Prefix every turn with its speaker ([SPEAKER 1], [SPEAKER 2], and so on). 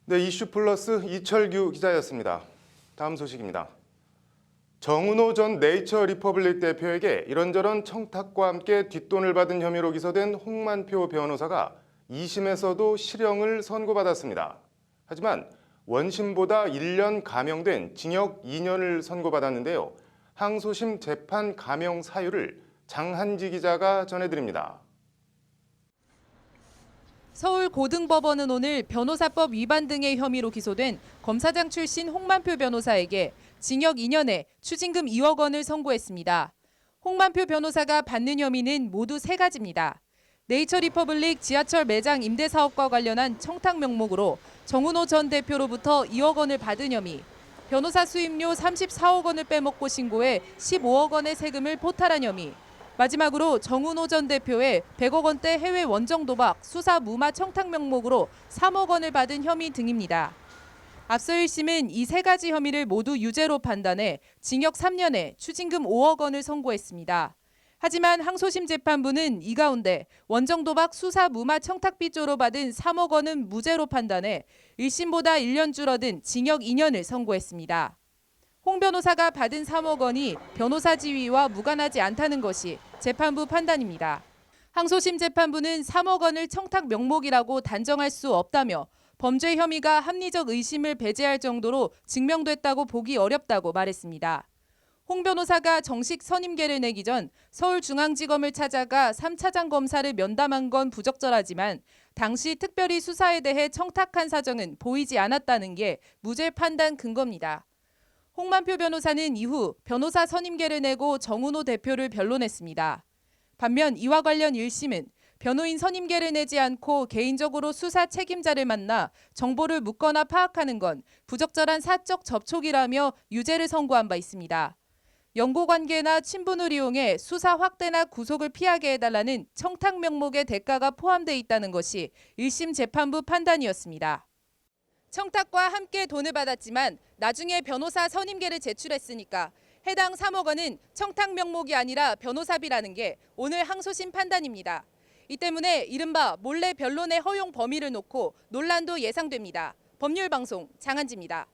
[SPEAKER 1] 네, 이슈플러스 이철규 기자였습니다. 다음 소식입니다. 정은호 전 네이처 리퍼블릭 대표에게 이런저런 청탁과 함께 뒷돈을 받은 혐의로 기소된 홍만표 변호사가 2심에서도 실형을 선고받았습니다. 하지만 원심보다 1년 감형된 징역 2년을 선고받았는데요. 항소심 재판 감형 사유를 장한지 기자가 전해드립니다.
[SPEAKER 2] 서울고등법원은 오늘 변호사법 위반 등의 혐의로 기소된 검사장 출신 홍만표 변호사에게 징역 2년에 추징금 2억 원을 선고했습니다. 홍만표 변호사가 받는 혐의는 모두 3가지입니다. 네이처 리퍼블릭 지하철 매장 임대 사업과 관련한 청탁 명목으로 정은호 전 대표로부터 2억 원을 받은 혐의, 변호사 수임료 34억 원을 빼먹고 신고해 15억 원의 세금을 포탈한 혐의, 마지막으로 정은호 전 대표의 100억 원대 해외 원정 도박 수사 무마 청탁 명목으로 3억 원을 받은 혐의 등입니다. 앞서 1심은 이 3가지 혐의를 모두 유죄로 판단해 징역 3년에 추징금 5억 원을 선고했습니다. 하지만 항소심 재판부는 이 가운데 원정 도박 수사 무마 청탁비조로 받은 3억 원은 무죄로 판단해 1심보다 1년 줄어든 징역 2년을 선고했습니다. 홍 변호사가 받은 3억 원이 변호사 지위와 무관하지 않다는 것이 재판부 판단입니다. 항소심 재판부는 3억 원을 청탁 명목이라고 단정할 수 없다며 범죄 혐의가 합리적 의심을 배제할 정도로 증명됐다고 보기 어렵다고 말했습니다. 홍 변호사가 정식 선임계를 내기 전 서울중앙지검을 찾아가 3차장 검사를 면담한 건 부적절하지만 당시 특별히 수사에 대해 청탁한 사정은 보이지 않았다는 게 무죄 판단 근거입니다. 홍만표 변호사는 이후 변호사 선임계를 내고 정은호 대표를 변론했습니다. 반면 이와 관련 1심은 변호인 선임계를 내지 않고 개인적으로 수사 책임자를 만나 정보를 묻거나 파악하는 건 부적절한 사적 접촉이라며 유죄를 선고한 바 있습니다. 연고관계나 친분을 이용해 수사 확대나 구속을 피하게 해달라는 청탁 명목의 대가가 포함돼 있다는 것이 1심 재판부 판단이었습니다. 청탁과 함께 돈을 받았지만 나중에 변호사 선임계를 제출했으니까 해당 3억 원은 청탁 명목이 아니라 변호사비라는 게 오늘 항소심 판단입니다. 이 때문에 이른바 몰래 변론의 허용 범위를 놓고 논란도 예상됩니다. 법률방송 장한지입니다.